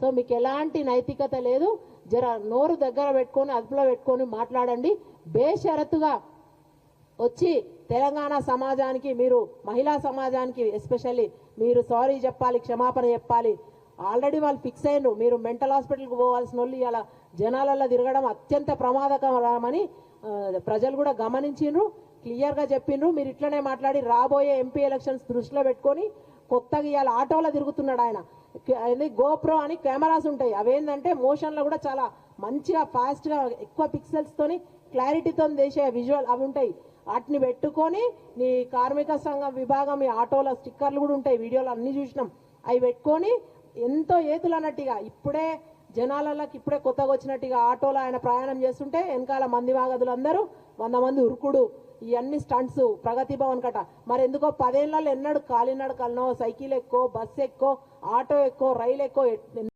So మీకు ఎలాంటి నైతికత లేదు. జర నోరు దగ్గర పెట్టుకొని అదుపులో పెట్టుకొని మాట్లాడండి. బేషరతుగా వచ్చి తెలంగాణ సమాజానికి, మీరు మహిళా సమాజానికి ఎస్పెషల్లీ మీరు సారీ చెప్పాలి, క్షమాపణ చెప్పాలి. ఆల్రెడీ వాళ్ళు ఫిక్స్ అయ్యారు. మీరు మెంటల్ హాస్పిటల్కి పోవాల్సిన వాళ్ళు ఇలా జనాలలో తిరగడం అత్యంత ప్రమాదకరమని ప్రజలు కూడా గమనించిండ్రు, క్లియర్గా చెప్పిండ్రు. మీరు ఇట్లనే మాట్లాడి రాబోయే ఎంపీ ఎలక్షన్స్ దృష్టిలో పెట్టుకొని కొత్తగా ఇవాళ ఆటోలో తిరుగుతున్నాడు ఆయన. గోప్రో అని కెమెరాస్ ఉంటాయి, అవేంటంటే మోషన్లో కూడా చాలా మంచిగా ఫాస్ట్గా ఎక్కువ పిక్సెల్స్తోని క్లారిటీతో చేసే విజువల్ అవి ఉంటాయి. వాటిని పెట్టుకొని నీ కార్మిక సంఘం విభాగం ఈ ఆటోలో స్టిక్కర్లు కూడా ఉంటాయి, వీడియోలు అన్ని చూసినాం. అవి పెట్టుకొని ఎంతో ఏతులు అన్నట్టుగా ఇప్పుడే జనాలకి ఇప్పుడే కొత్తగా వచ్చినట్టుగా ఆటోలో ఆయన ప్రయాణం చేస్తుంటే వెనకాల మంది వాగదులు అందరూ 100 మంది ఉరుకుడు, ఇవన్నీ స్టంట్స్ ప్రగతి భవన్ కట. మరి ఎందుకో 10 ఏళ్ళలో ఎన్నడు కాలినడకలనో, సైకిల్ ఎక్కువ, బస్సు ఎక్కువ, ఆటో ఎక్కువ, రైలు ఎక్కువ